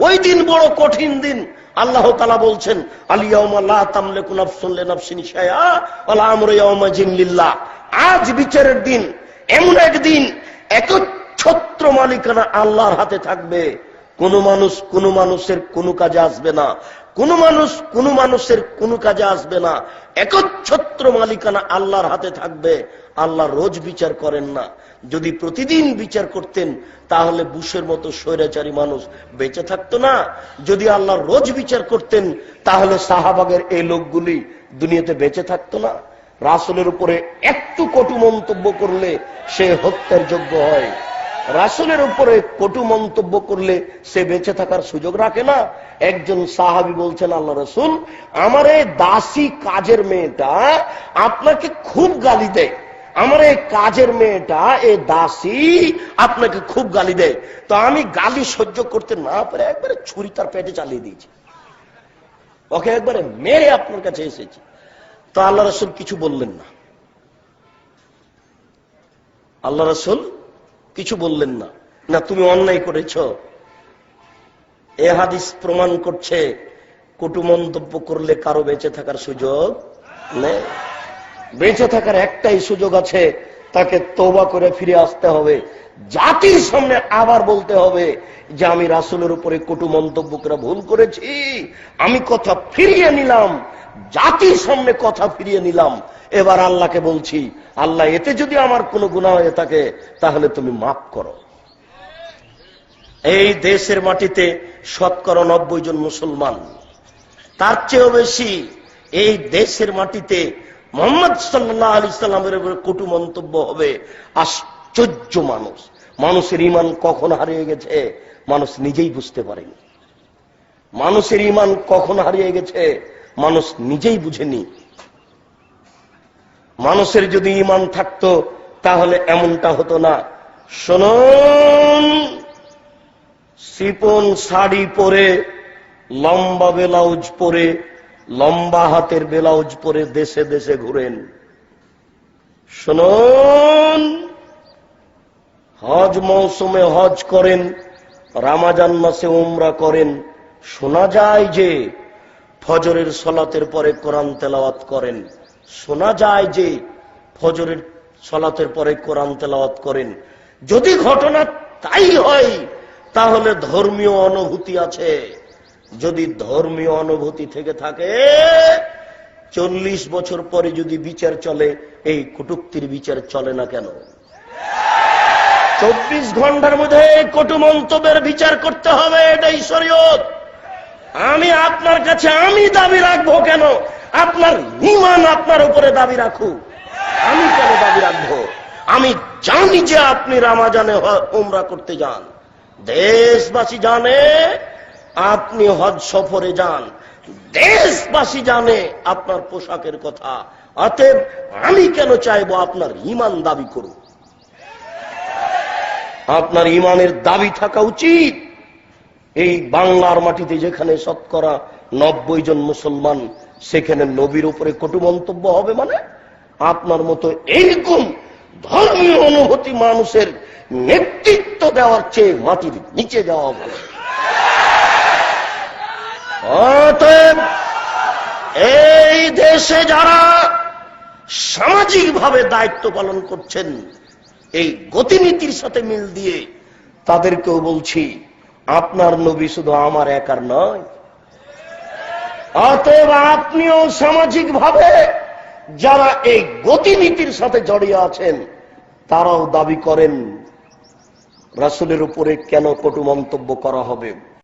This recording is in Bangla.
ওই দিন বড় কঠিন দিন। আল্লাহ তাআলা বলছেন, আল ইয়াউমা লা তামলিকু নাফসুন লিনাফসিন শাইআ ওয়াল আমরু ইয়াউমাইযিন লিল্লাহ। আজ বিচারের দিন, এমন একদিন একচ্ছত্র মালিকানা আল্লাহর হাতে থাকবে। কোন মানুষের কোন কাজে আসবে না, কোন মানুষের কোন কাজে আসবে না। একচ্ছত্র মালিকানা আল্লাহর হাতে থাকবে। আল্লাহ রোজ বিচার করেন না। যদি প্রতিদিন বিচার করতেন তাহলে বুশের মতো স্বৈরাচারী মানুষ বেঁচে থাকতো না। যদি আল্লাহ রোজ বিচার করতেন তাহলে সাহাবাগের এই লোকগুলি দুনিয়াতে বেঁচে থাকতো না। রাসূলের উপরে একটু কটু মন্তব্য করলে সে হত্যার যোগ্য হয়। রাসূলের উপরে কটু মন্তব্য করলে সে বেঁচে থাকার সুযোগ রাখে না। একজন সাহাবী বলছেন, আল্লাহ রাসূল, আমার এই দাসী কাজের মেয়েটা আপনাকে খুব গালি দেয়। আমার এই কাজের মেয়েটা, এই দাসী আপনাকে খুব গালি দেয়। তো আমি গালি সহ্য করতে না পারে একবারে ছুরি তার পেটে চালিয়ে দিয়েছি, ওকে একবারে মেরে আপনার কাছে এসেছি। তো আল্লাহ রাসূল কিছু বললেন না। আল্লাহ রাসূল কিছু বললেন না। না, তুমি অন্যায় করেছ। এ হাদিস প্রমাণ করছে কটু মন্তব্য করলে কারো বেঁচে থাকার সুযোগ নেই। বেঁচে থাকার একটাই সুযোগ আছে, তাকে তওবা করে ফিরে আসতে হবে। জাতির সামনে আবার বলতে হবে যে আমি রাসূলের উপরে কটু মন্তব্য করে ভুল করেছি, আমি কথা ফিরিয়ে নিলাম। জাতির সামনে কথা ফিরিয়ে নিলাম। এবার আল্লাহকে বলছি, আল্লাহ, এতে যদি আমার কোনো গুনাহ হয়ে থাকে তাহলে তুমি মাফ করো। এই দেশের মাটিতে 90% জন মুসলমান, তার চেয়েও বেশি এই দেশের মাটিতে মুহাম্মদ সাল্লাল্লাহু আলাইহি সাল্লামের উপরে কটু মন্তব্য হবে। আশ্চর্য মানুষ। মানুষের ঈমান কখন হারিয়ে গেছে মানুষ নিজেই বুঝতে পারেনি। মানুষের ঈমান কখন হারিয়ে গেছে মানুষ নিজেই বুঝেনি। মানুষের যদি ঈমান থাকতো তাহলে এমনটা হতো না। শুনুন, সিপন শাড়ি পরে, লম্বা ব্লাউজ পরে, লম্বা হাতের ব্লাউজ পরে দেশে দেশে ঘুরেন। শুনুন, হজ মৌসুমে হজ করেন, রমজান মাসে উমরা করেন। শোনা যায় যে ফজরের সালাতের পরে কোরআন তেলাওয়াত করেন। শোনা যায় যে ফজরের সালাতের পরে কোরআন তেলাওয়াত করেন। যদি ঘটনা তাই হয় তাহলে ধর্মীয় অনুভূতি আছে। যদি ধর্মীয় অনুভূতি থেকে থাকে, 40 বছর পরে যদি বিচার চলে, এই কটূক্তির বিচার চলে না কেন? 24 ঘন্টার মধ্যে কটু মন্তব্যের বিচার করতে হবে, এটাই শরীয়ত। আমি আপনার কাছে আমি দাবি রাখবো কেন? আপনার ঈমান আপনার উপরে দাবি রাখুক। আমি কেন দাবি রাখবো? আমি জানি যে আপনি রমজানে উমরা করতে যান, দেশবাসী জানে আপনি হজ সফরে যান, দেশবাসী জানে আপনার পোশাকের কথা। অতএব আমি কেন চাইবো আপনার ঈমান দাবি করুক? আপনার ঈমানের দাবি থাকা উচিত। এই বাংলার মাটিতে যেখানে 90% জন মুসলমান, সেখানে নবীর উপরে কটু মন্তব্য হবে মানে? আপনার মতো এইরকম ধর্মীয় অনুভূতি মানুষের নেতৃত্ব দেওয়ার চেয়ে মাটির নিচে যাওয়া ভালো। অতএব এই দেশে যারা সামাজিকভাবে দায়িত্ব পালন করছেন, এই গতিনীতির সাথে মিল দিয়ে তাদেরকেও বলছি, আপনার নবী শুধু আমার একার নয়। অতএব আপনিও সামাজিকভাবে যারা এই গতিনীতির সাথে জড়িয়ে আছেন, তারাও দাবি করেন রাসূলের উপরে কেন কটু মন্তব্য করা হবে।